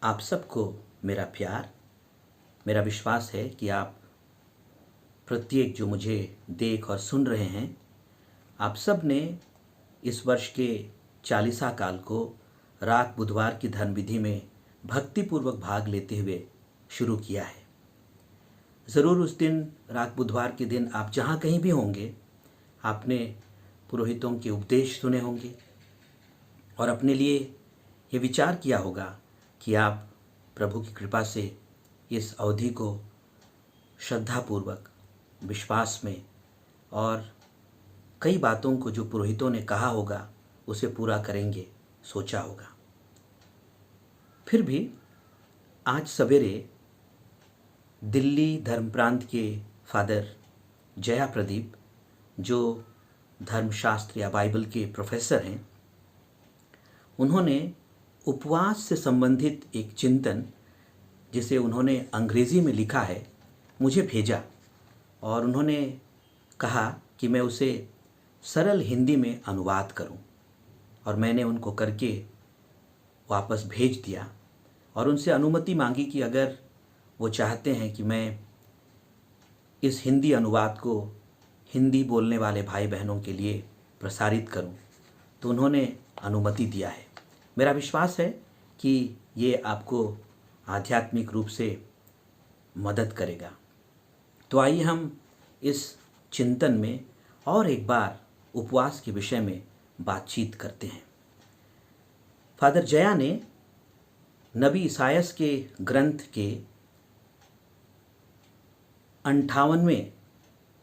आप सबको मेरा प्यार। मेरा विश्वास है कि आप प्रत्येक जो मुझे देख और सुन रहे हैं, आप सब ने इस वर्ष के चालीसा काल को रात बुधवार की धर्म विधि में भक्तिपूर्वक भाग लेते हुए शुरू किया है। ज़रूर उस दिन रात बुधवार के दिन आप जहाँ कहीं भी होंगे, आपने पुरोहितों के उपदेश सुने होंगे और अपने लिए ये विचार किया होगा कि आप प्रभु की कृपा से इस अवधि को श्रद्धापूर्वक, विश्वास में और कई बातों को जो पुरोहितों ने कहा होगा उसे पूरा करेंगे, सोचा होगा। फिर भी आज सवेरे दिल्ली धर्म प्रांत के फादर जया प्रदीप, जो धर्मशास्त्र या बाइबल के प्रोफेसर हैं, उन्होंने उपवास से संबंधित एक चिंतन, जिसे उन्होंने अंग्रेज़ी में लिखा है, मुझे भेजा और उन्होंने कहा कि मैं उसे सरल हिंदी में अनुवाद करूं, और मैंने उनको करके वापस भेज दिया और उनसे अनुमति मांगी कि अगर वो चाहते हैं कि मैं इस हिंदी अनुवाद को हिंदी बोलने वाले भाई बहनों के लिए प्रसारित करूं, तो उन्होंने अनुमति दिया है। मेरा विश्वास है कि ये आपको आध्यात्मिक रूप से मदद करेगा। तो आइए हम इस चिंतन में और एक बार उपवास के विषय में बातचीत करते हैं। फादर जया ने नबी ईसायास के ग्रंथ के 58वें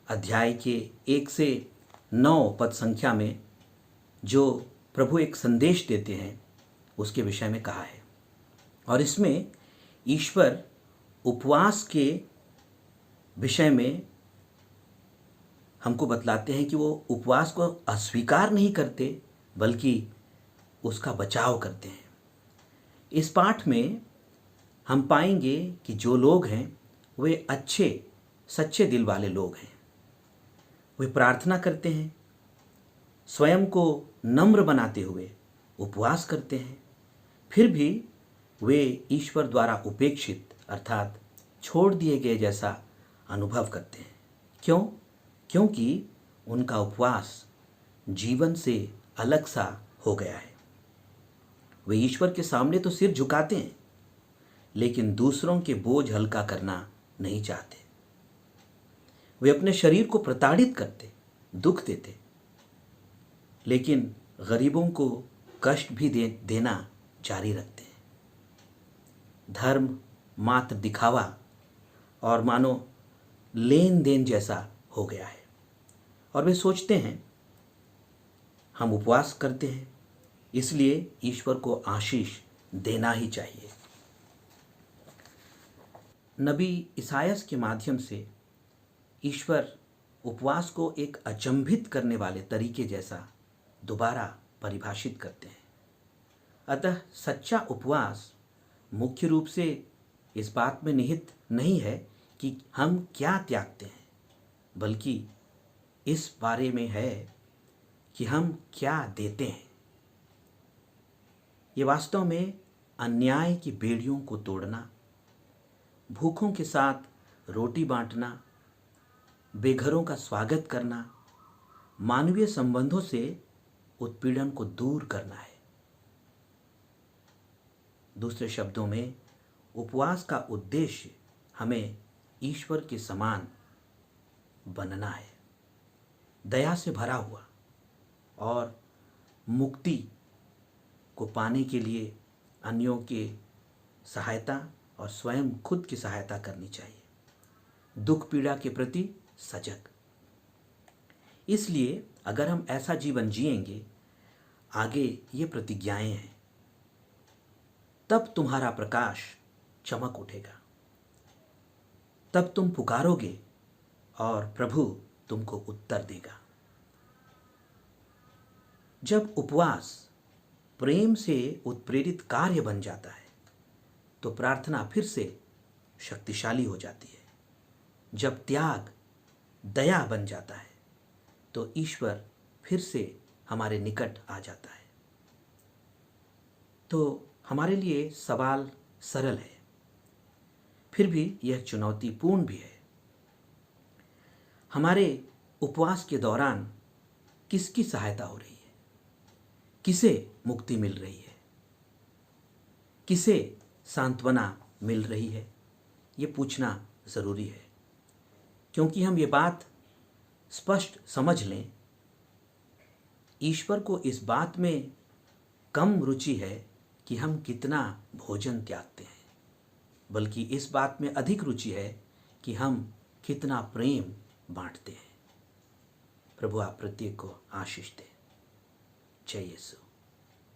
अध्याय के 1 से 9 पद संख्या में जो प्रभु एक संदेश देते हैं उसके विषय में कहा है, और इसमें ईश्वर उपवास के विषय में हमको बतलाते हैं कि वो उपवास को अस्वीकार नहीं करते बल्कि उसका बचाव करते हैं। इस पाठ में हम पाएंगे कि जो लोग हैं वे अच्छे सच्चे दिल वाले लोग हैं। वे प्रार्थना करते हैं, स्वयं को नम्र बनाते हुए उपवास करते हैं, फिर भी वे ईश्वर द्वारा उपेक्षित अर्थात छोड़ दिए गए जैसा अनुभव करते हैं। क्यों? क्योंकि उनका उपवास जीवन से अलग सा हो गया है। वे ईश्वर के सामने तो सिर झुकाते हैं, लेकिन दूसरों के बोझ हल्का करना नहीं चाहते। वे अपने शरीर को प्रताड़ित करते, दुख देते, लेकिन गरीबों को कष्ट भी देना जारी रखते हैं। धर्म मात्र दिखावा और मानो लेन देन जैसा हो गया है, और वे सोचते हैं हम उपवास करते हैं इसलिए ईश्वर को आशीष देना ही चाहिए। नबी ईसायास के माध्यम से ईश्वर उपवास को एक अचंभित करने वाले तरीके जैसा दोबारा परिभाषित करते हैं। अतः सच्चा उपवास मुख्य रूप से इस बात में निहित नहीं है कि हम क्या त्यागते हैं, बल्कि इस बारे में है कि हम क्या देते हैं। ये वास्तव में अन्याय की बेड़ियों को तोड़ना, भूखों के साथ रोटी बांटना, बेघरों का स्वागत करना, मानवीय संबंधों से उत्पीड़न को दूर करना है। दूसरे शब्दों में, उपवास का उद्देश्य हमें ईश्वर के समान बनना है, दया से भरा हुआ, और मुक्ति को पाने के लिए अन्यों की सहायता और स्वयं खुद की सहायता करनी चाहिए, दुख पीड़ा के प्रति सजग। इसलिए अगर हम ऐसा जीवन जिएंगे, आगे ये प्रतिज्ञाएं हैं, तब तुम्हारा प्रकाश चमक उठेगा, तब तुम पुकारोगे और प्रभु तुमको उत्तर देगा। जब उपवास प्रेम से उत्प्रेरित कार्य बन जाता है तो प्रार्थना फिर से शक्तिशाली हो जाती है। जब त्याग दया बन जाता है तो ईश्वर फिर से हमारे निकट आ जाता है। तो हमारे लिए सवाल सरल है, फिर भी यह चुनौतीपूर्ण भी है। हमारे उपवास के दौरान किसकी सहायता हो रही है? किसे मुक्ति मिल रही है? किसे सांत्वना मिल रही है? ये पूछना ज़रूरी है, क्योंकि हम ये बात स्पष्ट समझ लें, ईश्वर को इस बात में कम रुचि है कि हम कितना भोजन त्यागते हैं, बल्कि इस बात में अधिक रुचि है कि हम कितना प्रेम बांटते हैं। प्रभु आप प्रत्येक को आशीष दें। जय यीशु।